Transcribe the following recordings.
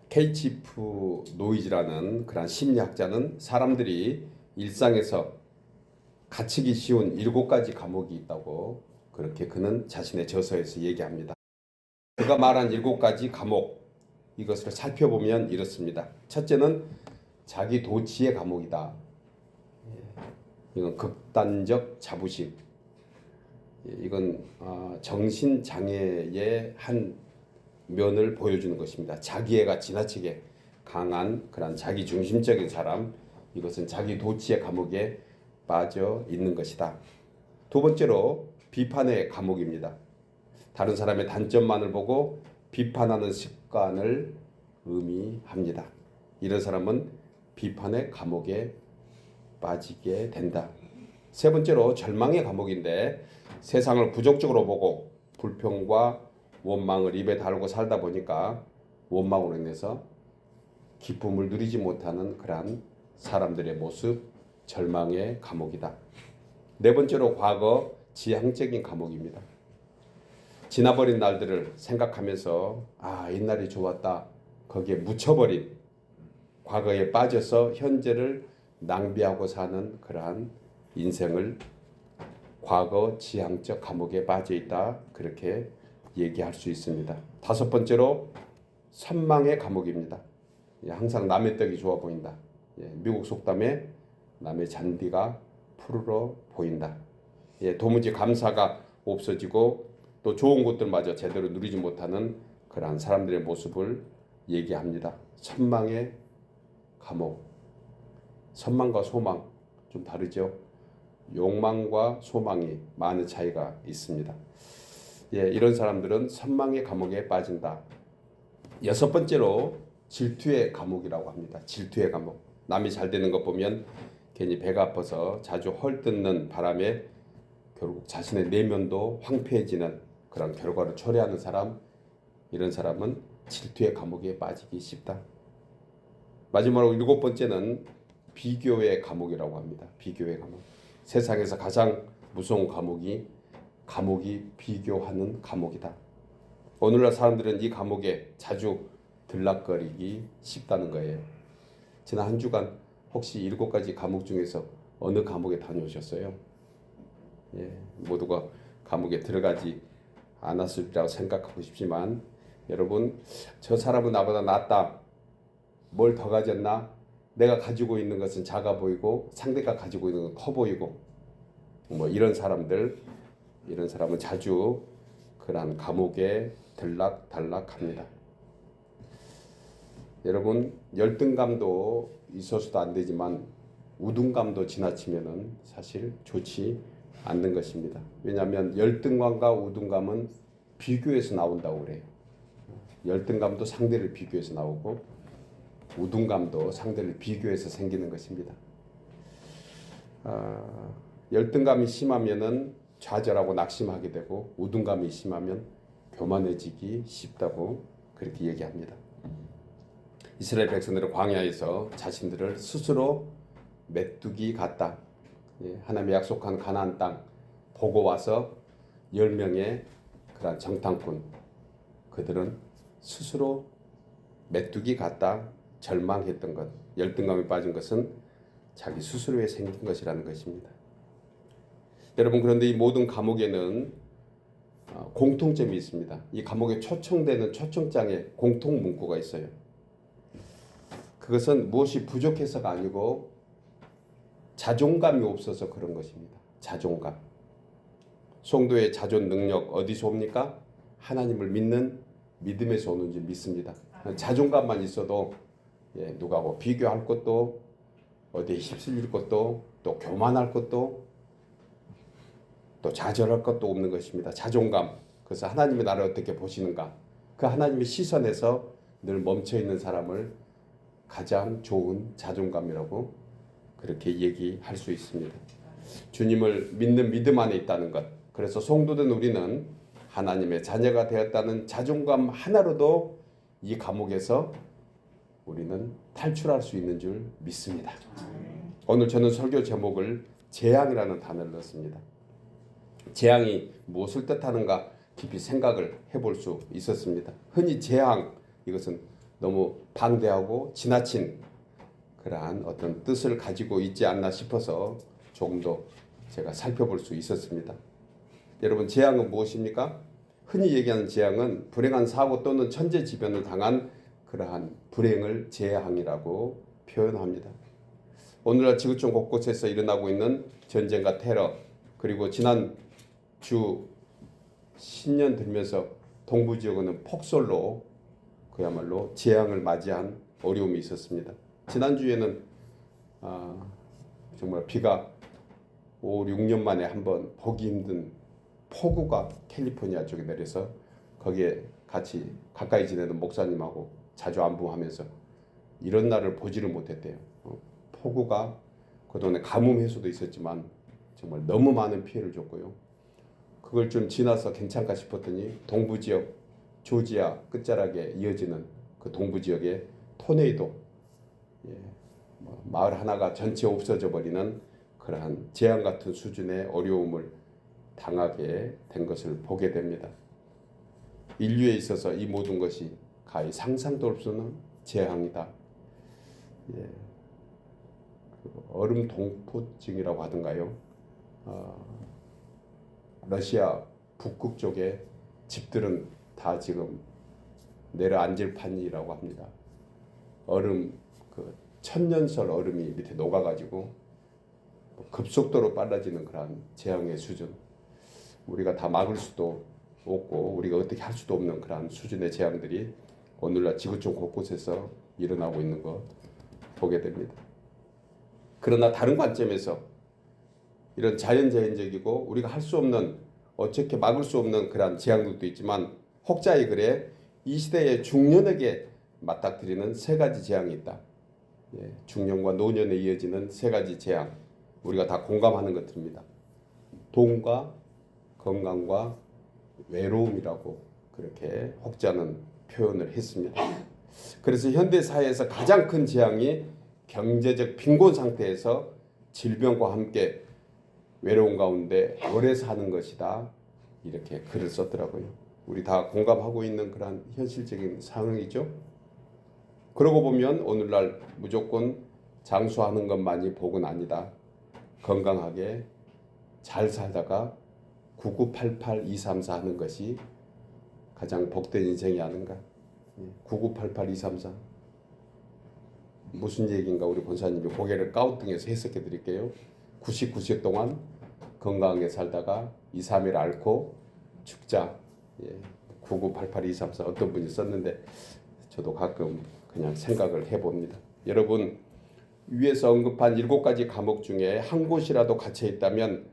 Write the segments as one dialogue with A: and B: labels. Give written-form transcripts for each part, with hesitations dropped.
A: 케이치프 노이즈라는 그런 심리학자는 사람들이 일상에서 갇히기 쉬운 7가지 감옥이 있다고 그렇게 그는 자신의 저서에서 얘기합니다. 그가 말한 7가지 감옥, 이것을 살펴보면 이렇습니다. 첫째는 자기 도취의 감옥이다. 이건 극단적 자부심. 이건 정신장애의 한 면을 보여주는 것입니다. 자기애가 지나치게 강한 그런 자기중심적인 사람, 이것은 자기 도취의 감옥에 빠져 있는 것이다. 두 번째로 비판의 감옥입니다. 다른 사람의 단점만을 보고 비판하는 습관을 의미합니다. 이런 사람은 비판의 감옥에 빠지게 된다. 세 번째로 절망의 감옥인데 세상을 부정적으로 보고 불평과 원망을 입에 달고 살다 보니까 원망으로 인해서 기쁨을 누리지 못하는 그러한 사람들의 모습, 절망의 감옥이다. 네 번째로 과거 지향적인 감옥입니다. 지나버린 날들을 생각하면서 옛날이 좋았다, 거기에 묻혀버린 과거에 빠져서 현재를 낭비하고 사는 그러한 인생을 과거 지향적 감옥에 빠져 있다, 그렇게 얘기할 수 있습니다. 다섯 번째로 선망의 감옥입니다. 항상 남의 떡이 좋아 보인다. 미국 속담에 남의 잔디가 푸르러 보인다. 도무지 감사가 없어지고 또 좋은 것들마저 제대로 누리지 못하는 그러한 사람들의 모습을 얘기합니다. 선망의 감옥. 선망과 소망 좀 다르죠. 욕망과 소망이 많은 차이가 있습니다. 이런 사람들은 선망의 감옥에 빠진다. 여섯 번째로 질투의 감옥이라고 합니다. 질투의 감옥. 남이 잘 되는 것 보면 괜히 배가 아파서 자주 헐뜯는 바람에 결국 자신의 내면도 황폐해지는 그런 결과를 초래하는 사람, 이런 사람은 질투의 감옥에 빠지기 쉽다. 마지막으로 일곱 번째는 비교의 감옥이라고 합니다. 비교의 감옥. 세상에서 가장 무서운 감옥이 비교하는 감옥이다. 오늘날 사람들은 이 감옥에 자주 들락거리기 쉽다는 거예요. 지난 한 주간 혹시 7가지 감옥 중에서 어느 감옥에 다녀오셨어요? 모두가 감옥에 들어가지 않았으리라고 생각하고 싶지만 여러분, 저 사람은 나보다 낫다, 뭘 더 가졌나, 내가 가지고 있는 것은 작아 보이고 상대가 가지고 있는 건 커 보이고 이런 사람은 자주 그러한 감옥에 들락달락합니다. 여러분, 열등감도 있어서도 안 되지만 우둔감도 지나치면은 사실 좋지 않는 것입니다. 왜냐하면 열등감과 우둔감은 비교해서 나온다고 그래요. 열등감도 상대를 비교해서 나오고 우둔감도 상대를 비교해서 생기는 것입니다. 열등감이 심하면은 좌절하고 낙심하게 되고 우둔감이 심하면 교만해지기 쉽다고 그렇게 얘기합니다. 이스라엘 백성들은 광야에서 자신들을 스스로 메뚜기 같다. 하나님의 약속한 가나안 땅 보고 와서 10명의 그런 정탐꾼, 그들은 스스로 메뚜기 같다 절망했던 것, 열등감에 빠진 것은 자기 스스로에 생긴 것이라는 것입니다. 여러분, 그런데 이 모든 감옥에는 공통점이 있습니다. 이 감옥에 초청되는 초청장에 공통 문구가 있어요. 그것은 무엇이 부족해서가 아니고 자존감이 없어서 그런 것입니다. 자존감. 성도의 자존 능력 어디서 옵니까? 하나님을 믿는 믿음에서 오는 줄 믿습니다. 자존감만 있어도 누구하고 비교할 것도, 어디에 휩쓸릴 것도, 또 교만할 것도, 또 좌절할 것도 없는 것입니다. 자존감. 그래서 하나님의 나를 어떻게 보시는가? 그 하나님의 시선에서 늘 멈춰있는 사람을 가장 좋은 자존감이라고 그렇게 얘기할 수 있습니다. 주님을 믿는 믿음 안에 있다는 것. 그래서 성도된 우리는 하나님의 자녀가 되었다는 자존감 하나로도 이 감옥에서 우리는 탈출할 수 있는 줄 믿습니다. 오늘 저는 설교 제목을 재앙이라는 단어를 넣었습니다. 재앙이 무엇을 뜻하는가 깊이 생각을 해볼 수 있었습니다. 흔히 재앙, 이것은 너무 방대하고 지나친 그러한 어떤 뜻을 가지고 있지 않나 싶어서 조금 더 제가 살펴볼 수 있었습니다. 여러분, 재앙은 무엇입니까? 흔히 얘기하는 재앙은 불행한 사고 또는 천재지변을 당한 그러한 불행을 재앙이라고 표현합니다. 오늘날 지구촌 곳곳에서 일어나고 있는 전쟁과 테러, 그리고 지난 주 신년 들면서 동부 지역은 폭설로 그야말로 재앙을 맞이한 어려움이 있었습니다. 지난주에는 정말 비가 5, 6년 만에 한번 보기 힘든 폭우가 캘리포니아 쪽에 내려서 거기에 같이 가까이 지내는 목사님하고 자주 안부하면서 이런 날을 보지를 못했대요. 폭우가 그동안에 가뭄 해소도 있었지만 정말 너무 많은 피해를 줬고요. 그걸 좀 지나서 괜찮까 싶었더니 동부 지역 조지아 끝자락에 이어지는 그 동부 지역에 토네이도, 마을 하나가 전체 없어져 버리는 그러한 재앙 같은 수준의 어려움을 당하게 된 것을 보게 됩니다. 인류에 있어서 이 모든 것이 가히 상상도 할 수 없는 재앙이다. 얼음 동포증이라고 하던가요? 러시아 북극 쪽에 집들은 다 지금 내려앉을 판이라고 합니다. 얼음, 그 천년설 얼음이 밑에 녹아가지고 급속도로 빨라지는 그런 재앙의 수준. 우리가 다 막을 수도 없고 우리가 어떻게 할 수도 없는 그런 수준의 재앙들이 오늘날 지구촌 곳곳에서 일어나고 있는 거 보게 됩니다. 그러나 다른 관점에서 이런 자연적이고 우리가 할 수 없는, 어떻게 막을 수 없는 그런 재앙들도 있지만 혹자의 글에 이 시대의 중년에게 맞닥뜨리는 세 가지 재앙이 있다. 중년과 노년에 이어지는 세 가지 재앙, 우리가 다 공감하는 것들입니다. 돈과 건강과 외로움이라고 그렇게 혹자는 표현을 했습니다. 그래서 현대 사회에서 가장 큰 재앙이 경제적 빈곤 상태에서 질병과 함께 외로운 가운데 오래 사는 것이다. 이렇게 글을 썼더라고요. 우리 다 공감하고 있는 그런 현실적인 상황이죠. 그러고 보면 오늘날 무조건 장수하는 것만이 복은 아니다. 건강하게 잘 살다가 9988234 하는 것이 가장 복된 인생이 아닌가. 9988234 무슨 얘기인가 우리 권사님이 고개를 까우뚱해서 해석해 드릴게요. 99세 동안 건강하게 살다가 2, 3일 앓고 죽자. 9988234 어떤 분이 썼는데 저도 가끔 그냥 생각을 해봅니다. 여러분, 위에서 언급한 7가지 감옥 중에 한 곳이라도 갇혀 있다면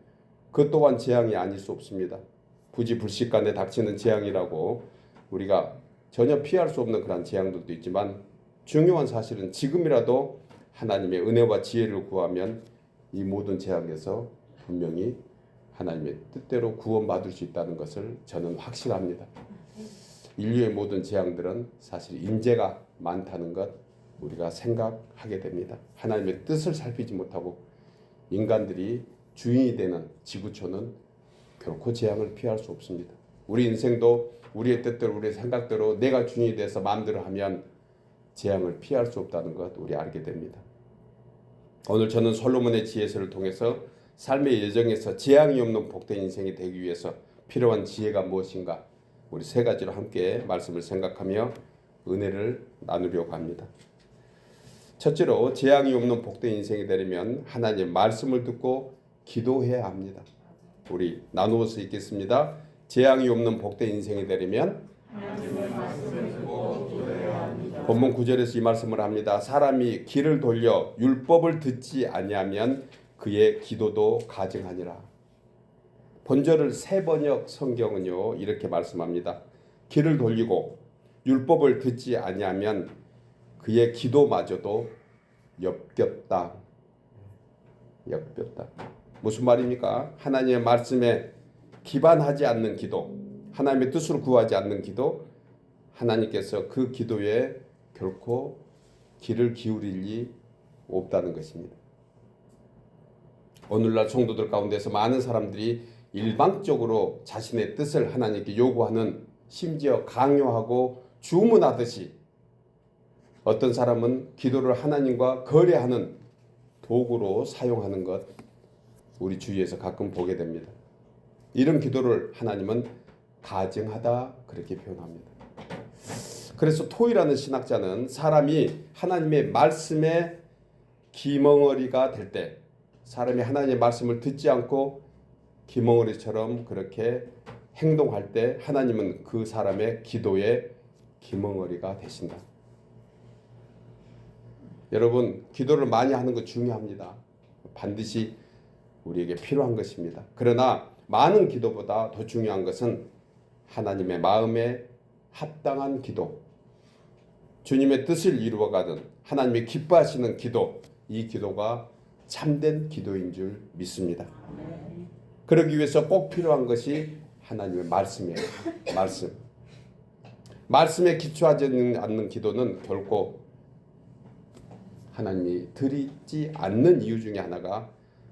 A: 그 또한 재앙이 아닐 수 없습니다. 부지불식간에 닥치는 재앙이라고 우리가 전혀 피할 수 없는 그런 재앙들도 있지만 중요한 사실은 지금이라도 하나님의 은혜와 지혜를 구하면 이 모든 재앙에서 분명히 하나님의 뜻대로 구원받을 수 있다는 것을 저는 확신합니다. 인류의 모든 재앙들은 사실 인재가 많다는 것 우리가 생각하게 됩니다. 하나님의 뜻을 살피지 못하고 인간들이 주인이 되는 지구촌은 결코 재앙을 피할 수 없습니다. 우리 인생도 우리의 뜻대로 우리의 생각대로 내가 주인이 돼서 마음대로 하면 재앙을 피할 수 없다는 것 우리 알게 됩니다. 오늘 저는 솔로몬의 지혜서를 통해서 삶의 여정에서 재앙이 없는 복된 인생이 되기 위해서 필요한 지혜가 무엇인가 우리 세 가지로 함께 말씀을 생각하며 은혜를 나누려고 합니다. 첫째로 재앙이 없는 복된 인생이 되려면 하나님의 말씀을 듣고 기도해야 합니다. 우리 나누어서 읽겠습니다. 재앙이 없는 복된 인생이 되려면 본문 9절에서 이 말씀을 합니다. 사람이 귀를 돌려 율법을 듣지 아니하면 그의 기도도 가증하니라. 본절을 새번역 성경은요 이렇게 말씀합니다. 귀를 돌리고 율법을 듣지 아니하면 그의 기도마저도 역겹다. 역겹다. 무슨 말입니까? 하나님의 말씀에 기반하지 않는 기도, 하나님의 뜻으로 구하지 않는 기도, 하나님께서 그 기도에 결코 귀를 기울일 리 없다는 것입니다. 오늘날 성도들 가운데서 많은 사람들이 일방적으로 자신의 뜻을 하나님께 요구하는, 심지어 강요하고 주문하듯이 어떤 사람은 기도를 하나님과 거래하는 도구로 사용하는 것 우리 주위에서 가끔 보게 됩니다. 이런 기도를 하나님은 가증하다 그렇게 표현합니다. 그래서 토이라는 신학자는 사람이 하나님의 말씀에 기멍어리가 될 때, 사람이 하나님의 말씀을 듣지 않고 기멍어리처럼 그렇게 행동할 때 하나님은 그 사람의 기도에 기멍어리가 되신다. 여러분, 기도를 많이 하는 것 중요합니다. 반드시 우리에게 필요한 것입니다. 그러나 많은 기도보다 더 중요한 것은 하나님의 마음에 합당한 기도, 주님의 뜻을 이루어가는 하나님이 기뻐하시는 기도, 이 기도가 참된 기도인 줄 믿습니다. 그러기 위해서 꼭 필요한 것이 하나님의 말씀이에요. 말씀에 기초하지 않는 기도는 결코 하나님이 드리지 않는 이유 중에 하나가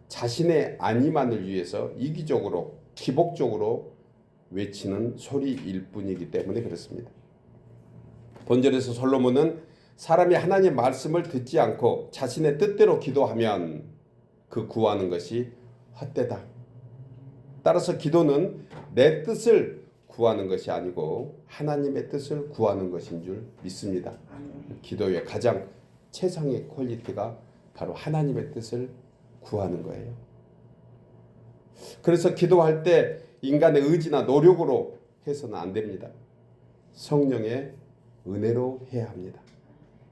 A: 자신의 안위만을 위해서 이기적으로 기복적으로 외치는 소리일 뿐이기 때문에 그렇습니다. 본절에서 솔로몬은 사람이 하나님의 말씀을 듣지 않고 자신의 뜻대로 기도하면 그 구하는 것이 헛되다. 따라서 기도는 내 뜻을 구하는 것이 아니고 하나님의 뜻을 구하는 것인 줄 믿습니다. 기도의 가장 최상의 퀄리티가 바로 하나님의 뜻을 구하는 거예요. 그래서 기도할 때 인간의 의지나 노력으로 해서는 안 됩니다. 성령의 은혜로 해야 합니다.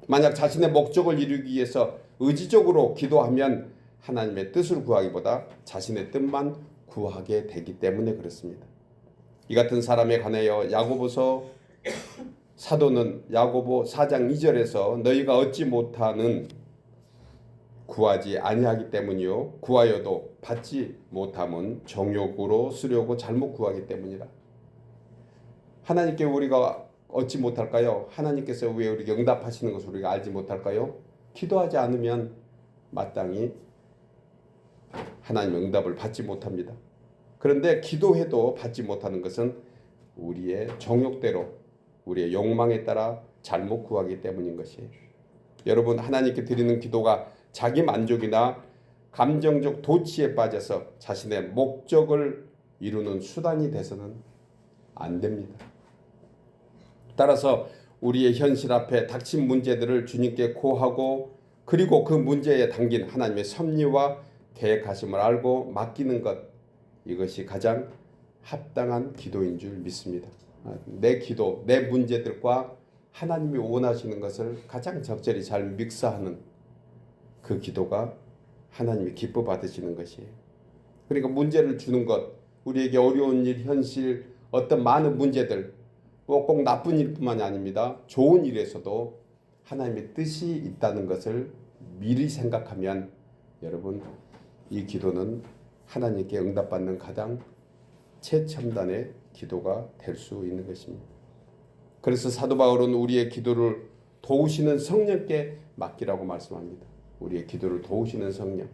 A: 만약 자신의 목적을 이루기 위해서 의지적으로 기도하면 하나님의 뜻을 구하기보다 자신의 뜻만 구하게 되기 때문에 그렇습니다. 이 같은 사람에 관하여 야고보서 사도는 야고보 4장 2절에서 너희가 얻지 못하는 구하지 아니하기 때문이요 구하여도 받지 못함은 정욕으로 쓰려고 잘못 구하기 때문이라. 하나님께 우리가 얻지 못할까요? 하나님께서 왜 우리에게 응답하시는 것을 우리가 알지 못할까요? 기도하지 않으면 마땅히 하나님의 응답을 받지 못합니다. 그런데 기도해도 받지 못하는 것은 우리의 정욕대로 우리의 욕망에 따라 잘못 구하기 때문인 것이에요. 여러분, 하나님께 드리는 기도가 자기 만족이나 감정적 도취에 빠져서 자신의 목적을 이루는 수단이 돼서는 안 됩니다. 따라서 우리의 현실 앞에 닥친 문제들을 주님께 고하고 그리고 그 문제에 담긴 하나님의 섭리와 계획하심을 알고 맡기는 것, 이것이 가장 합당한 기도인 줄 믿습니다. 내 기도, 내 문제들과 하나님이 원하시는 것을 가장 적절히 잘 믹스하는 그 기도가 하나님이 기뻐 받으시는 것이에요. 그러니까 문제를 주는 것, 우리에게 어려운 일, 현실, 어떤 많은 문제들, 꼭 나쁜 일뿐만이 아닙니다. 좋은 일에서도 하나님의 뜻이 있다는 것을 미리 생각하면 여러분, 이 기도는 하나님께 응답받는 가장 최첨단의 기도가 될 수 있는 것입니다. 그래서 사도 바울은 우리의 기도를 도우시는 성령께 맡기라고 말씀합니다. 우리의 기도를 도우시는 성령.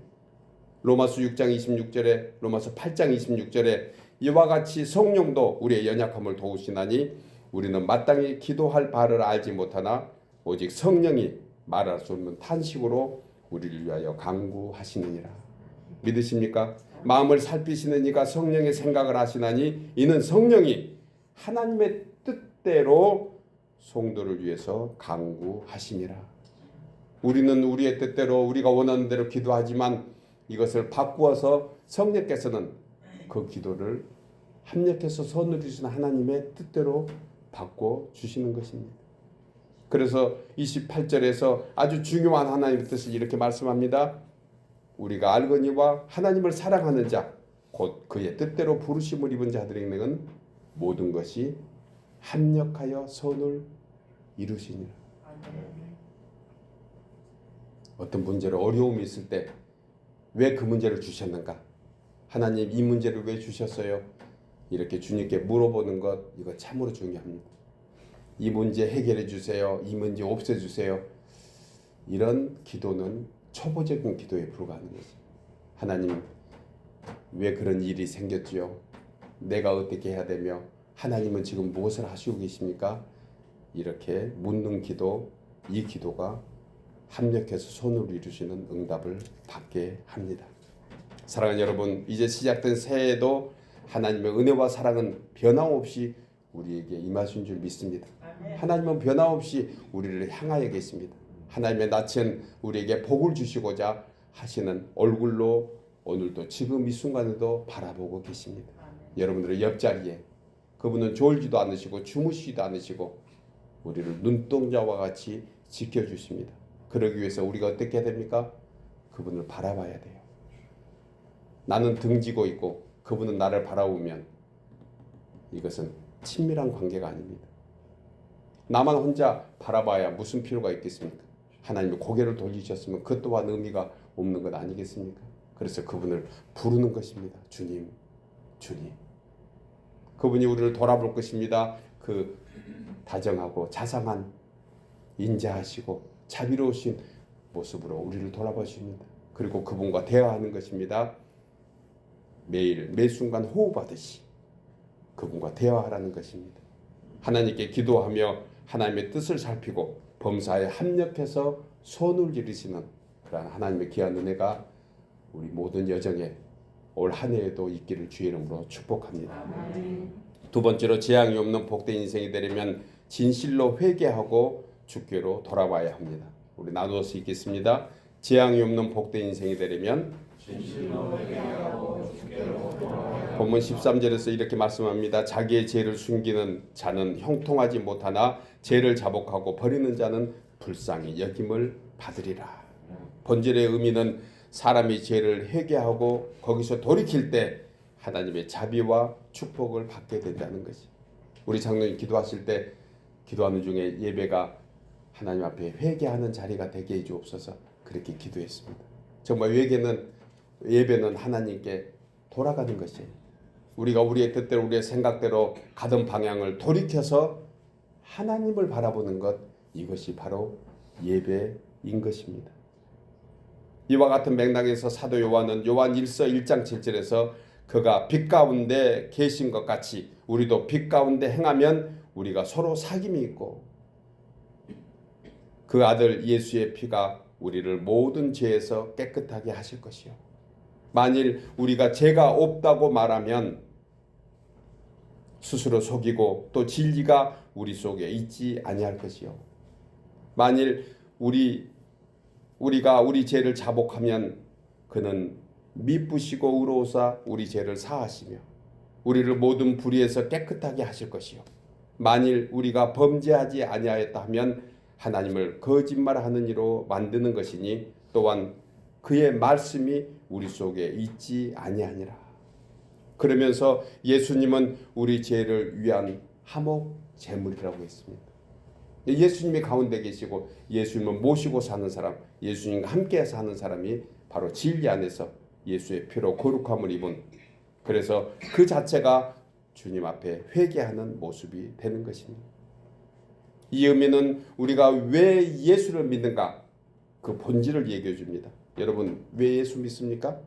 A: 로마서 6장 26절에 로마서 8장 26절에 이와 같이 성령도 우리의 연약함을 도우시나니 우리는 마땅히 기도할 바를 알지 못하나 오직 성령이 말할 수 없는 탄식으로 우리를 위하여 간구하시느니라. 믿으십니까? 마음을 살피시는 이가 성령의 생각을 하시나니 이는 성령이 하나님의 뜻대로 성도를 위해서 간구하심이라. 우리는 우리의 뜻대로 우리가 원하는 대로 기도하지만 이것을 바꾸어서 성령께서는 그 기도를 합력해서 선을 주신 하나님의 뜻대로 바꿔 주시는 것입니다. 그래서 28절에서 아주 중요한 하나님의 뜻을 이렇게 말씀합니다. 우리가 알거니와 하나님을 사랑하는 자 곧 그의 뜻대로 부르심을 입은 자들에게는 모든 것이 합력하여 선을 이루시니라. 어떤 문제로 어려움이 있을 때 왜 그 문제를 주셨는가? 하나님 이 문제를 왜 주셨어요? 이렇게 주님께 물어보는 것, 이거 참으로 중요합니다. 이 문제 해결해 주세요. 이 문제 없애 주세요. 이런 기도는 초보적인 기도에 불과하는 것입니다. 하나님 왜 그런 일이 생겼지요? 내가 어떻게 해야 되며 하나님은 지금 무엇을 하시고 계십니까? 이렇게 묻는 기도, 이 기도가 합력해서 손을 이루시는 응답을 받게 합니다. 사랑하는 여러분, 이제 시작된 새해에도 하나님의 은혜와 사랑은 변함없이 우리에게 임하신 줄 믿습니다. 하나님은 변함없이 우리를 향하여 계십니다. 하나님의 낯은 우리에게 복을 주시고자 하시는 얼굴로 오늘도 지금 이 순간에도 바라보고 계십니다. 여러분들의 옆자리에 그분은 졸지도 않으시고 주무시지도 않으시고 우리를 눈동자와 같이 지켜주십니다. 그러기 위해서 우리가 어떻게 해야 됩니까? 그분을 바라봐야 돼요. 나는 등지고 있고 그분은 나를 바라보면 이것은 친밀한 관계가 아닙니다. 나만 혼자 바라봐야 무슨 필요가 있겠습니까? 하나님이 고개를 돌리셨으면 그 또한 의미가 없는 것 아니겠습니까? 그래서 그분을 부르는 것입니다. 주님, 주님. 그분이 우리를 돌아볼 것입니다. 그 다정하고 자상한 인자하시고 자비로우신 모습으로 우리를 돌아보십니다. 그리고 그분과 대화하는 것입니다. 매일 매 순간 호흡하듯이 그분과 대화하라는 것입니다. 하나님께 기도하며 하나님의 뜻을 살피고 범사에 합력해서 손을 이루시는 그러한 하나님의 귀한 은혜가 우리 모든 여정에 올 한 해에도 있기를 주의 이름으로 축복합니다. 두 번째로 재앙이 없는 복된 인생이 되려면 진실로 회개하고 주께로 돌아와야 합니다. 우리 나누어서 읽겠습니다. 재앙이 없는 복된 인생이 되려면 진실로 회개하고 주께로 돌아와야. 본문 13절에서 이렇게 말씀합니다. 자기의 죄를 숨기는 자는 형통하지 못하나 죄를 자복하고 버리는 자는 불쌍히 여김을 받으리라. 본절의 의미는 사람이 죄를 회개하고 거기서 돌이킬 때 하나님의 자비와 축복을 받게 된다는 것이. 우리 장로님 기도하실 때 기도하는 중에 예배가 하나님 앞에 회개하는 자리가 되게 해 주옵소서 그렇게 기도했습니다. 정말 예배는 하나님께 돌아가는 것이에요. 우리가 우리의 뜻대로 우리의 생각대로 가던 방향을 돌이켜서 하나님을 바라보는 것, 이것이 바로 예배인 것입니다. 이와 같은 맥락에서 사도 요한은 요한 1서 1장 7절에서 그가 빛 가운데 계신 것 같이 우리도 빛 가운데 행하면 우리가 서로 사귐이 있고 그 아들 예수의 피가 우리를 모든 죄에서 깨끗하게 하실 것이요. 만일 우리가 죄가 없다고 말하면 스스로 속이고 또 진리가 우리 속에 있지 아니할 것이요. 만일 우리가 우리 죄를 자복하면 그는 미쁘시고 의로우사 우리 죄를 사하시며 우리를 모든 불의에서 깨끗하게 하실 것이요. 만일 우리가 범죄하지 아니하였다 하면 하나님을 거짓말하는 이로 만드는 것이니 또한 그의 말씀이 우리 속에 있지 아니하니라. 그러면서 예수님은 우리 죄를 위한 화목 제물이라고 했습니다. 예수님이 가운데 계시고 예수님을 모시고 사는 사람, 예수님과 함께 사는 사람이 바로 진리 안에서 예수의 피로 거룩함을 입은, 그래서 그 자체가 주님 앞에 회개하는 모습이 되는 것입니다. 이 의미는 우리가 왜 예수를 믿는가 그 본질을 얘기해 줍니다. 여러분 왜 예수 믿습니까?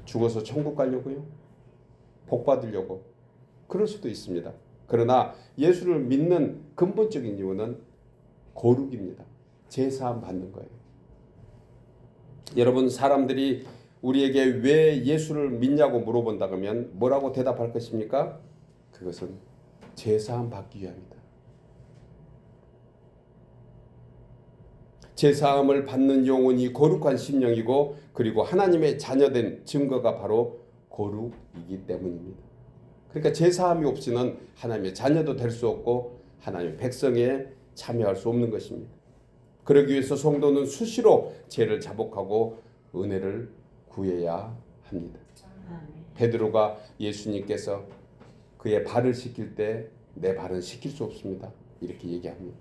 A: 죽어서 천국 가려고요? 복 받으려고? 그럴 수도 있습니다. 그러나 예수를 믿는 근본적인 이유는 거룩입니다. 제사함 받는 거예요. 여러분 사람들이 우리에게 왜 예수를 믿냐고 물어본다 그러면 뭐라고 대답할 것입니까? 그것은 제사함 받기 위함이다. 제사함을 받는 영혼이 거룩한 심령이고 그리고 하나님의 자녀된 증거가 바로 거룩이기 때문입니다. 그러니까 제사함이 없이는 하나님의 자녀도 될 수 없고 하나님의 백성에 참여할 수 없는 것입니다. 그러기 위해서 성도는 수시로 죄를 자복하고 은혜를 구해야 합니다. 베드로가 예수님께서 그의 발을 씻길 때 내 발은 씻길 수 없습니다. 이렇게 얘기합니다.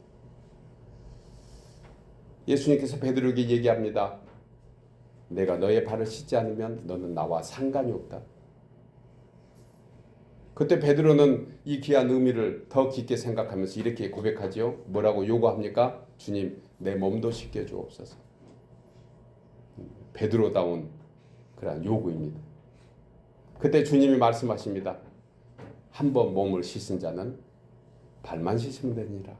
A: 예수님께서 베드로에게 얘기합니다. 내가 너의 발을 씻지 않으면 너는 나와 상관이 없다. 그때 베드로는 이 귀한 의미를 더 깊게 생각하면서 이렇게 고백하죠. 뭐라고 요구합니까? 주님, 내 몸도 씻겨 주옵소서. 베드로다운 그런 요구입니다. 그때 주님이 말씀하십니다. 한 번 몸을 씻은 자는 발만 씻으면 되니라.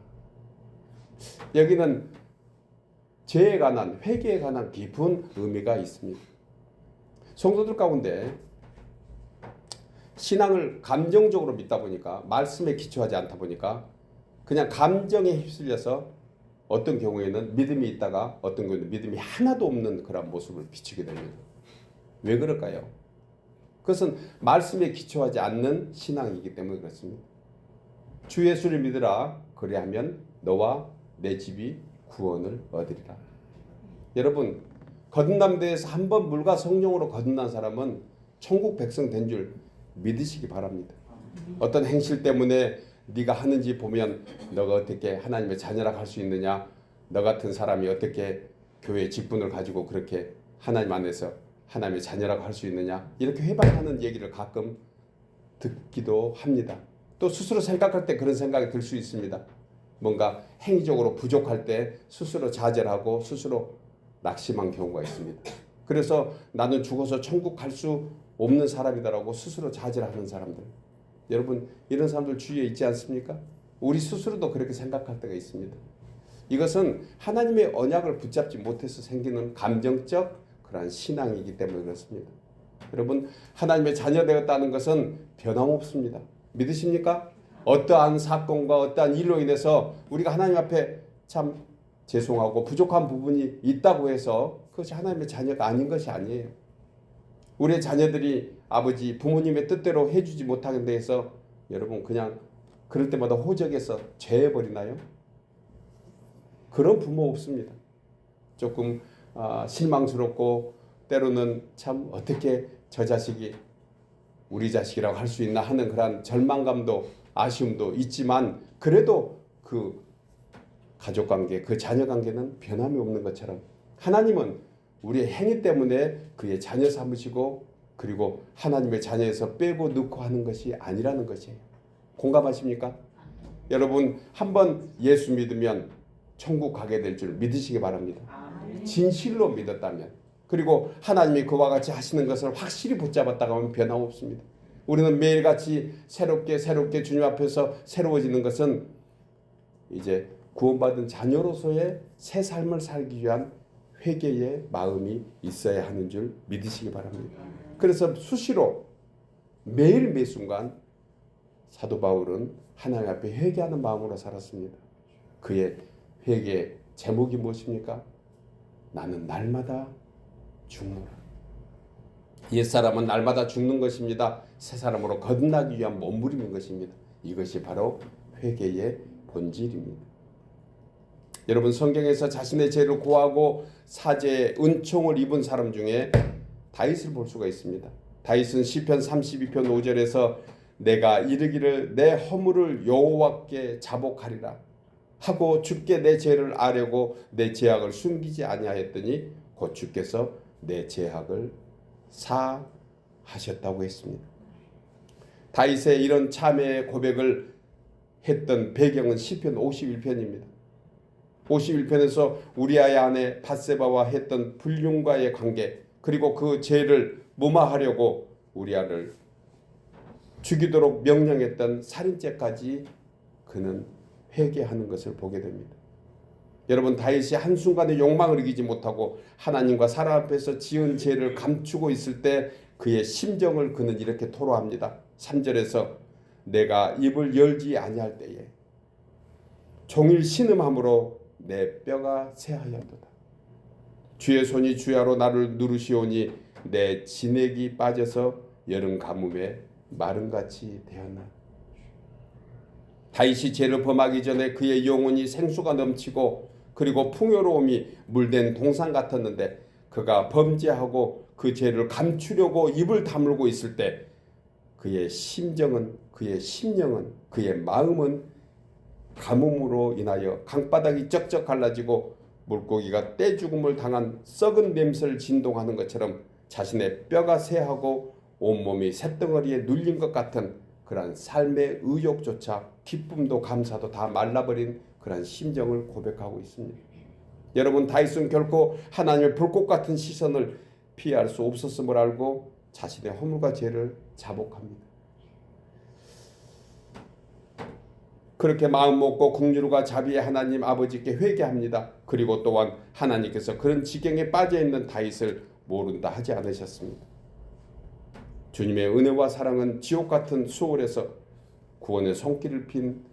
A: 여기는 죄에 관한, 회개에 관한 깊은 의미가 있습니다. 성도들 가운데 신앙을 감정적으로 믿다 보니까, 말씀에 기초하지 않다 보니까 그냥 감정에 휩쓸려서 어떤 경우에는 믿음이 있다가 어떤 경우에는 믿음이 하나도 없는 그런 모습을 비추게 됩니다. 왜 그럴까요? 그것은 말씀에 기초하지 않는 신앙이기 때문에 그렇습니다. 주 예수를 믿으라, 그리하면 너와 내 집이 구원을 얻으리라. 여러분, 거듭남 대에서 한번 물과 성령으로 거듭난 사람은 천국 백성 된 줄 믿으시기 바랍니다. 어떤 행실 때문에 네가 하는지 보면 너가 어떻게 하나님의 자녀라 할 수 있느냐, 너 같은 사람이 어떻게 교회 직분을 가지고 그렇게 하나님 안에서 하나님의 자녀라고 할 수 있느냐, 이렇게 회방하는 얘기를 가끔 듣기도 합니다. 또 스스로 생각할 때 그런 생각이 들 수 있습니다. 뭔가 행위적으로 부족할 때 스스로 좌절하고 스스로 낙심한 경우가 있습니다. 그래서 나는 죽어서 천국 갈 수 없는 사람이다라고 스스로 좌절하는 사람들, 여러분 이런 사람들 주위에 있지 않습니까? 우리 스스로도 그렇게 생각할 때가 있습니다. 이것은 하나님의 언약을 붙잡지 못해서 생기는 감정적 그러한 신앙이기 때문에 그렇습니다. 여러분, 하나님의 자녀 되었다는 것은 변함없습니다. 믿으십니까? 어떠한 사건과 어떠한 일로 인해서 우리가 하나님 앞에 참 죄송하고 부족한 부분이 있다고 해서 그것이 하나님의 자녀가 아닌 것이 아니에요. 우리의 자녀들이 아버지 부모님의 뜻대로 해주지 못하는 데에서 여러분 그냥 그럴 때마다 호적에서 죄해버리나요? 그런 부모 없습니다. 조금 실망스럽고 때로는 참 어떻게 저 자식이 우리 자식이라고 할 수 있나 하는 그런 절망감도 아쉬움도 있지만, 그래도 그 가족관계, 그 자녀관계는 변함이 없는 것처럼 하나님은 우리의 행위 때문에 그의 자녀 삼으시고, 그리고 하나님의 자녀에서 빼고 넣고 하는 것이 아니라는 것이에요. 공감하십니까? 여러분, 한번 예수 믿으면 천국 가게 될 줄 믿으시기 바랍니다. 진실로 믿었다면, 그리고 하나님이 그와 같이 하시는 것을 확실히 붙잡았다가 하면 변함없습니다. 우리는 매일같이 새롭게 주님 앞에서 새로워지는 것은 이제 구원받은 자녀로서의 새 삶을 살기 위한 회개의 마음이 있어야 하는 줄 믿으시기 바랍니다. 그래서 수시로 매일 매순간 사도 바울은 하나님 앞에 회개하는 마음으로 살았습니다. 그의 회개 제목이 무엇입니까? 나는 날마다 죽노라. 옛사람은 날마다 죽는 것입니다. 새사람으로 거듭나기 위한 몸부림인 것입니다. 이것이 바로 회개의 본질입니다. 여러분, 성경에서 자신의 죄를 고하고 사죄의 은총을 입은 사람 중에 다윗을 볼 수가 있습니다. 다윗은 시편 32편 5절에서 내가 이르기를 내 허물을 여호와께 자복하리라 하고 주께 내 죄를 아뢰고 내 죄악을 숨기지 아니하였더니 곧 주께서 내 죄악을 사하셨다고 했습니다. 다윗의 이런 참회의 고백을 했던 배경은 시편 51편입니다. 51편에서 우리아의 아내 밧세바와 했던 불륜과의 관계, 그리고 그 죄를 무마하려고 우리아를 죽이도록 명령했던 살인죄까지 그는 회개하는 것을 보게 됩니다. 여러분, 다윗이 한순간에 욕망을 이기지 못하고 하나님과 사람 앞에서 지은 죄를 감추고 있을 때 그의 심정을 그는 이렇게 토로합니다. 3절에서 내가 입을 열지 아니할 때에 종일 신음함으로 내 뼈가 쇠하였도다. 주의 손이 주야로 나를 누르시오니 내 진액이 빠져서 여름 가뭄에 마름같이 되었나. 다윗이 죄를 범하기 전에 그의 영혼이 생수가 넘치고 그리고 풍요로움이 물된 동산 같았는데, 그가 범죄하고 그 죄를 감추려고 입을 다물고 있을 때 그의 심정은, 그의 심령은, 그의 마음은 가뭄으로 인하여 강바닥이 쩍쩍 갈라지고 물고기가 떼죽음을 당한 썩은 냄새를 진동하는 것처럼 자신의 뼈가 쇠하고 온몸이 쇳덩어리에 눌린 것 같은 그러한 삶의 의욕조차 기쁨도 감사도 다 말라버린 그러한 심정을 고백하고 있습니다. 여러분, 다윗은 결코 하나님의 불꽃 같은 시선을 피할 수 없었음을 알고 자신의 허물과 죄를 자복합니다. 그렇게 마음 먹고 긍휼과 자비의 하나님 아버지께 회개합니다. 그리고 또한 하나님께서 그런 지경에 빠져 있는 다윗을 모른다 하지 않으셨습니다. 주님의 은혜와 사랑은 지옥 같은 수월에서 구원의 손길을 핀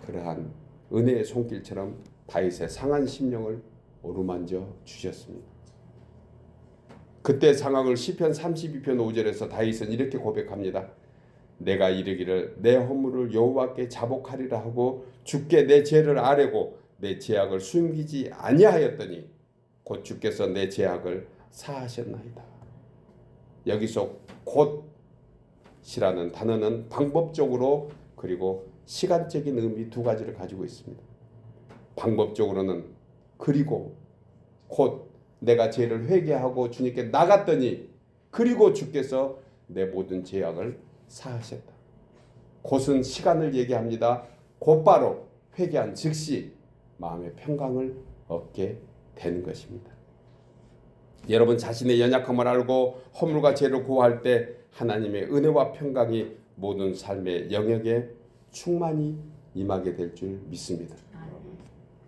A: 그러한 은혜의 손길처럼 다윗의 상한 심령을 어루만져 주셨습니다. 그때 상황을 시편 32편 5절에서 다윗은 이렇게 고백합니다. 내가 이르기를 내 허물을 여호와께 자복하리라 하고 주께 내 죄를 아뢰고 내 죄악을 숨기지 아니하였더니 곧 주께서 내 죄악을 사하셨나이다. 여기서 곧이라는 단어는 방법적으로 그리고 시간적인 의미 두 가지를 가지고 있습니다. 방법적으로는 그리고 곧 내가 죄를 회개하고 주님께 나갔더니 그리고 주께서 내 모든 죄악을 사하셨다. 곧은 시간을 얘기합니다. 곧바로 회개한 즉시 마음의 평강을 얻게 되는 것입니다. 여러분 자신의 연약함을 알고 허물과 죄를 고할 때 하나님의 은혜와 평강이 모든 삶의 영역에 충만히 임하게 될 줄 믿습니다.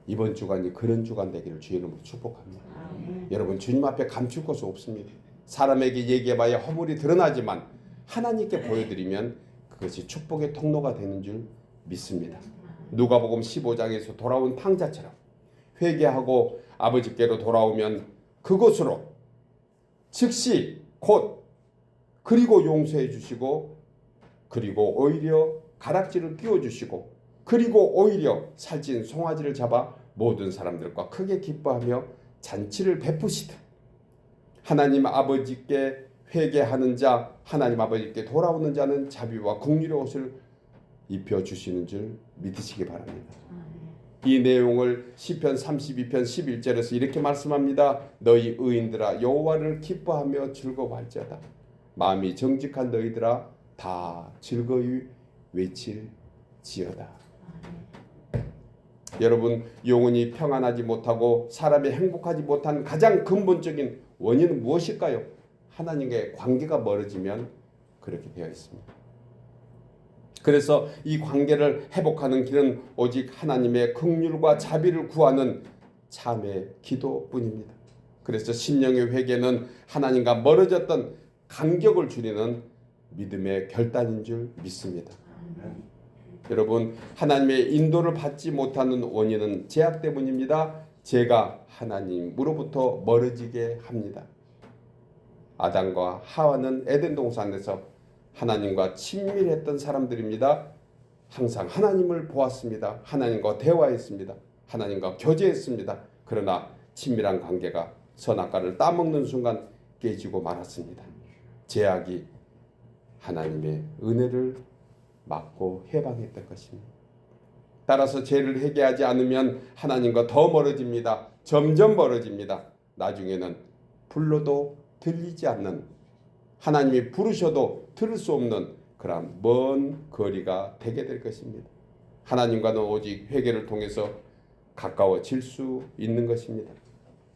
A: 이번 주간이 그런 주간 되기를 주의 이름으로 축복합니다. 여러분 주님 앞에 감출 것이 없습니다. 사람에게 얘기해봐야 허물이 드러나지만 하나님께 보여드리면 그것이 축복의 통로가 되는 줄 믿습니다. 누가복음 15장에서 돌아온 탕자처럼 회개하고 아버지께로 돌아오면 그곳으로 즉시 곧 그리고 용서해 주시고 그리고 오히려 가락지를 끼워주시고 그리고 오히려 살찐 송아지를 잡아 모든 사람들과 크게 기뻐하며 잔치를 베푸시듯 하나님 아버지께 회개하는 자, 하나님 아버지께 돌아오는 자는 자비와 긍휼의 옷을 입혀주시는 줄 믿으시기 바랍니다. 이 내용을 시편 32편 11절에서 이렇게 말씀합니다. 너희 의인들아 여호와를 기뻐하며 즐거워할지어다. 마음이 정직한 너희들아 다 즐거이 외칠지어다. 여러분 영혼이 평안하지 못하고 사람이 행복하지 못한 가장 근본적인 원인은 무엇일까요? 하나님과의 관계가 멀어지면 그렇게 되어 있습니다. 그래서 이 관계를 회복하는 길은 오직 하나님의 긍휼과 자비를 구하는 참의 기도뿐입니다. 그래서 심령의 회개는 하나님과 멀어졌던 간격을 줄이는 믿음의 결단인 줄 믿습니다. 여러분 하나님의 인도를 받지 못하는 원인은 죄악 때문입니다. 죄가 하나님으로부터 멀어지게 합니다. 아담과 하와는 에덴 동산에서 하나님과 친밀했던 사람들입니다. 항상 하나님을 보았습니다. 하나님과 대화했습니다. 하나님과 교제했습니다. 그러나 친밀한 관계가 선악과를 따먹는 순간 깨지고 말았습니다. 죄악이 하나님의 은혜를 막고 해방했던 것입니다. 따라서 죄를 회개하지 않으면 하나님과 더 멀어집니다. 점점 멀어집니다. 나중에는 불러도 들리지 않는, 하나님이 부르셔도 들을 수 없는 그런 먼 거리가 되게 될 것입니다. 하나님과는 오직 회개를 통해서 가까워질 수 있는 것입니다.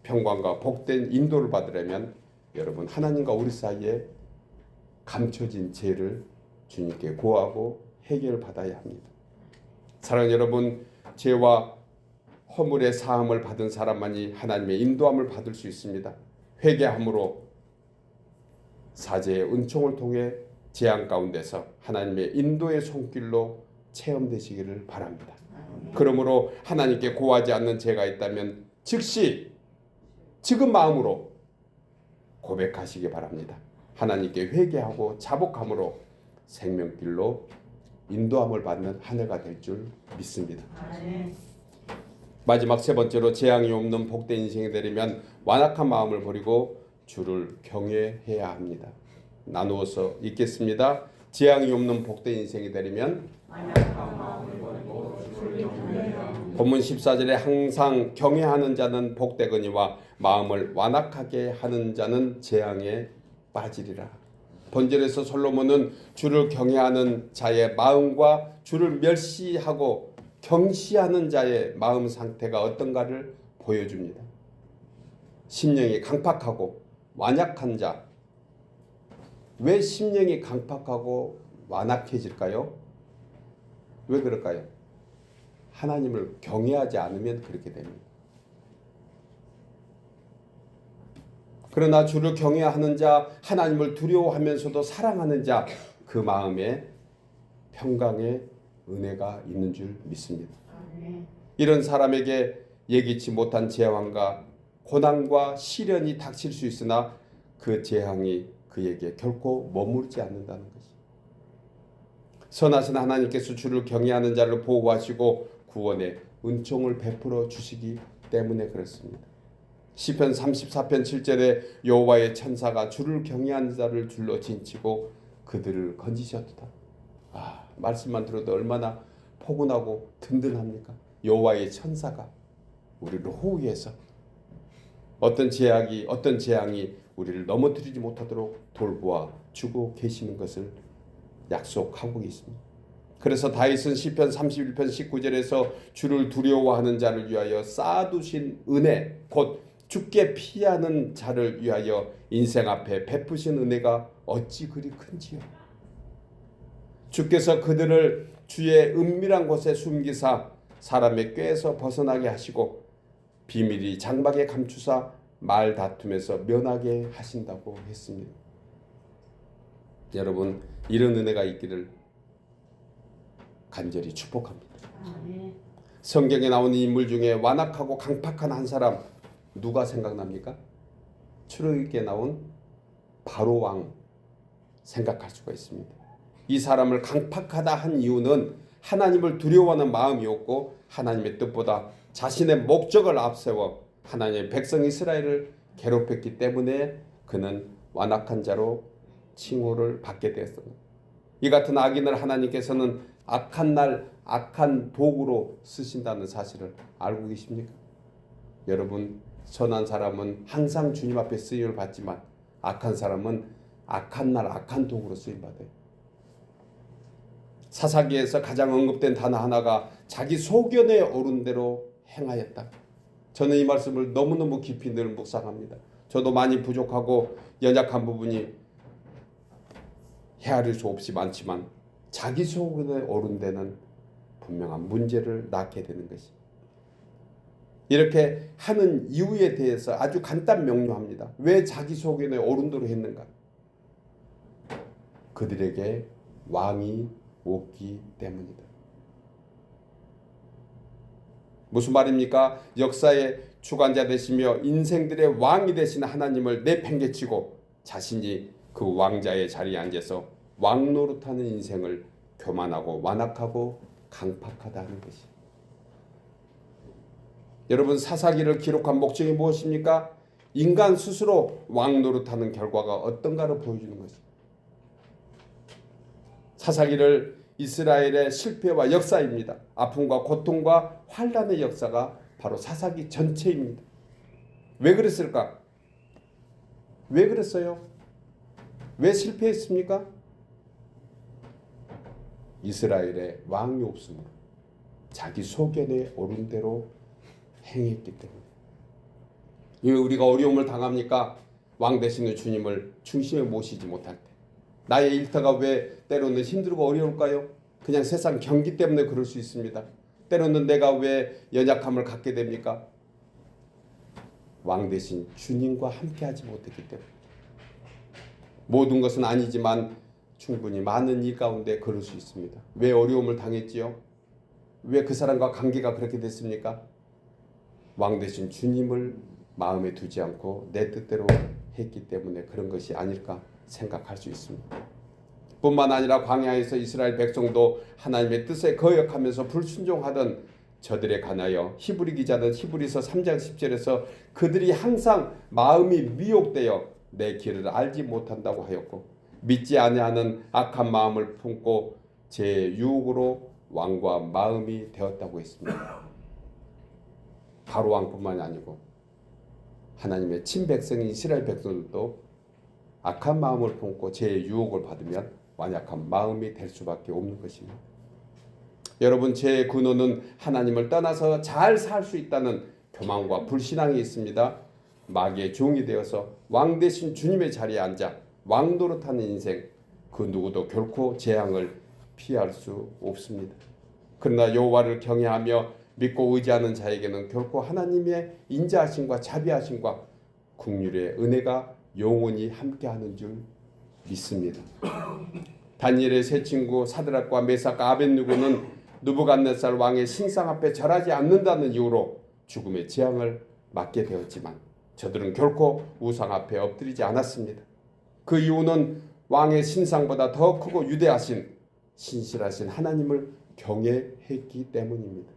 A: 평강과 복된 인도를 받으려면 여러분 하나님과 우리 사이에 감춰진 죄를 주님께 구하고 해결을 받아야 합니다. 사랑하는 여러분, 죄와 허물의 사함을 받은 사람만이 하나님의 인도함을 받을 수 있습니다. 회개함으로 사제의 은총을 통해 재앙 가운데서 하나님의 인도의 손길로 체험되시기를 바랍니다. 그러므로 하나님께 고하지 않는 죄가 있다면 즉시 지금 마음으로 고백하시기 바랍니다. 하나님께 회개하고 자복함으로 생명길로 인도함을 받는 한 해가 될 줄 믿습니다. 마지막 세 번째로 재앙이 없는 복된 인생이 되려면 완악한 마음을 버리고 주를 경외해야 합니다. 나누어서 읽겠습니다. 재앙이 없는 복된 인생이 되려면 본문 14절에 항상 경외하는 자는 복되거니와 마음을 완악하게 하는 자는 재앙에 빠지리라. 본절에서 솔로몬은 주를 경외하는 자의 마음과 주를 멸시하고 경시하는 자의 마음 상태가 어떤가를 보여줍니다. 심령이 강팍하고 완악한 자. 왜 심령이 강팍하고 완악해질까요? 왜 그럴까요? 하나님을 경외하지 않으면 그렇게 됩니다. 그러나 주를 경외하는 자, 하나님을 두려워하면서도 사랑하는 자, 그 마음에 평강의 은혜가 있는 줄 믿습니다. 이런 사람에게 예기치 못한 재앙과 고난과 시련이 닥칠 수 있으나 그 재앙이 그에게 결코 머무르지 않는다는 것이. 선하신 하나님께서 주를 경외하는 자를 보호하시고 구원의 은총을 베풀어 주시기 때문에 그렇습니다. 시편 34편 7절에 여호와의 천사가 주를 경외하는 자를 줄로 진치고 그들을 건지셨다. 말씀만 들어도 얼마나 포근하고 든든합니까? 여호와의 천사가 우리를 호위해서 어떤 재앙이 우리를 넘어뜨리지 못하도록 돌보아 주고 계시는 것을 약속하고 있습니다. 그래서 다윗은 시편 31편 19절에서 주를 두려워하는 자를 위하여 쌓아두신 은혜, 곧 죽게 피하는 자를 위하여 인생 앞에 베푸신 은혜가 어찌 그리 큰지요. 주께서 그들을 주의 은밀한 곳에 숨기사 사람의 꾀에서 벗어나게 하시고 비밀이 장막에 감추사 말 다툼에서 면하게 하신다고 했습니다. 여러분, 이런 은혜가 있기를 간절히 축복합니다. 성경에 나오는 인물 중에 완악하고 강팍한 한 사람 누가 생각납니까? 출애굽기에 나온 바로 왕 생각할 수가 있습니다. 이 사람을 강팍하다 한 이유는 하나님을 두려워하는 마음이었고 하나님의 뜻보다 자신의 목적을 앞세워 하나님의 백성 이스라엘을 괴롭혔기 때문에 그는 완악한 자로 칭호를 받게 되었습니다. 이 같은 악인을 하나님께서는 악한 날 악한 도구로 쓰신다는 사실을 알고 계십니까? 여러분, 선한 사람은 항상 주님 앞에 쓰임을 받지만 악한 사람은 악한 날 악한 도구로 쓰임 받아요. 사사기에서 가장 언급된 단어 하나가 자기 소견에 오른 대로 행하였다. 저는 이 말씀을 너무너무 깊이 늘 묵상합니다. 저도 많이 부족하고 연약한 부분이 헤아릴 수 없이 많지만 자기 소견에 오른 데는 분명한 문제를 낳게 되는 것이. 이렇게 하는 이유에 대해서 아주 간단 명료합니다. 왜 자기 소견에 오른 대로 했는가? 그들에게 왕이 없기 때문이다. 무슨 말입니까? 역사의 주관자 되시며 인생들의 왕이 되신 하나님을 내팽개치고 자신이 그 왕자의 자리에 앉아서 왕 노릇하는 인생을 교만하고 완악하고 강팍하다는 것이. 여러분, 사사기를 기록한 목적이 무엇입니까? 인간 스스로 왕 노릇하는 결과가 어떤가를 보여주는 것입니다. 사사기를 이스라엘의 실패와 역사입니다. 아픔과 고통과 환난의 역사가 바로 사사기 전체입니다. 왜 그랬을까? 왜 그랬어요? 왜 실패했습니까? 이스라엘의 왕이 없으므로 자기 소견에 오른 대로 행했기 때문에. 왜 우리가 어려움을 당합니까? 왕 되시는 주님을 중심에 모시지 못할 때. 나의 일터가 왜 때로는 힘들고 어려울까요? 그냥 세상 경기 때문에 그럴 수 있습니다. 때로는 내가 왜 연약함을 갖게 됩니까? 왕 되신 주님과 함께하지 못했기 때문에. 모든 것은 아니지만 충분히 많은 일 가운데 그럴 수 있습니다. 왜 어려움을 당했지요? 왜 그 사람과 관계가 그렇게 됐습니까? 왕 되신 주님을 마음에 두지 않고 내 뜻대로 했기 때문에 그런 것이 아닐까 생각할 수 있습니다. 뿐만 아니라 광야에서 이스라엘 백성도 하나님의 뜻에 거역하면서 불순종하던 저들에 관하여 히브리 기자는 히브리서 3장 10절에서 그들이 항상 마음이 미혹되어 내 길을 알지 못한다고 하였고 믿지 아니하는 악한 마음을 품고 제 유혹으로 왕과 마음이 되었다고 했습니다. 바로 왕뿐만이 아니고 하나님의 친백성인 이스라엘 백성들도 악한 마음을 품고 제 유혹을 받으면 완악한 마음이 될 수밖에 없는 것입니다. 여러분, 죄의 근원은 하나님을 떠나서 잘 살 수 있다는 교만과 불신앙이 있습니다. 마귀의 종이 되어서 왕 대신 주님의 자리에 앉아 왕 노릇하는 인생, 그 누구도 결코 재앙을 피할 수 없습니다. 그러나 여호와를 경외하며 믿고 의지하는 자에게는 결코 하나님의 인자하심과 자비하심과 긍휼의 은혜가 영원히 함께하는 줄 믿습니다. 다니엘의 세 친구 사드락과 메삭과 아벳느고는 느부갓네살 왕의 신상 앞에 절하지 않는다는 이유로 죽음의 재앙을 맞게 되었지만 저들은 결코 우상 앞에 엎드리지 않았습니다. 그 이유는 왕의 신상보다 더 크고 위대하신 신실하신 하나님을 경외했기 때문입니다.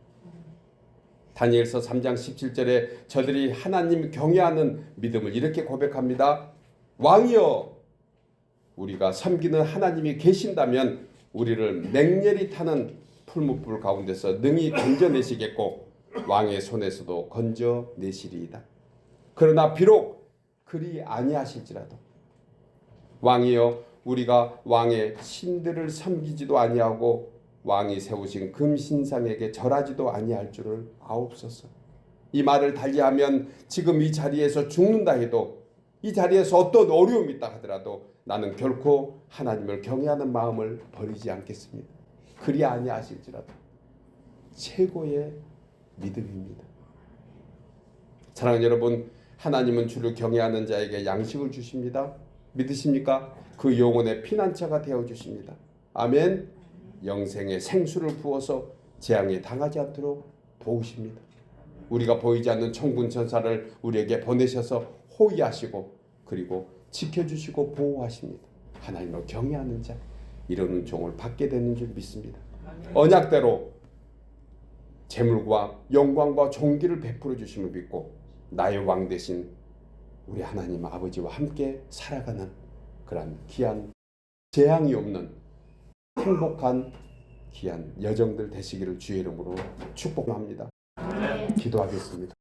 A: 다니엘서 3장 17절에 저들이 하나님 경외하는 믿음을 이렇게 고백합니다. 왕이여, 우리가 섬기는 하나님이 계신다면 우리를 맹렬히 타는 풀무불 가운데서 능히 건져내시겠고 왕의 손에서도 건져내시리이다. 그러나 비록 그리 아니하실지라도 왕이여, 우리가 왕의 신들을 섬기지도 아니하고 왕이 세우신 금신상에게 절하지도 아니할 줄을 아옵소서. 이 말을 달리하면 지금 이 자리에서 죽는다 해도, 이 자리에서 어떤 어려움이 있다 하더라도 나는 결코 하나님을 경외하는 마음을 버리지 않겠습니다. 그리 아니하실지라도. 최고의 믿음입니다. 사랑하는 여러분, 하나님은 주를 경외하는 자에게 양식을 주십니다. 믿으십니까? 그 영혼의 피난처가 되어주십니다. 아멘. 영생의 생수를 부어서 재앙에 당하지 않도록 도우십니다. 우리가 보이지 않는 천군 천사를 우리에게 보내셔서 호위하시고 그리고 지켜주시고 보호하십니다. 하나님을 경외하는 자, 이러는 종을 받게 되는 줄 믿습니다. 언약대로 재물과 영광과 존귀를 베풀어 주심을 믿고 나의 왕 대신 우리 하나님 아버지와 함께 살아가는 그러한 귀한 재앙이 없는 행복한 귀한 여정들 되시기를 주의 이름으로 축복합니다. 기도하겠습니다.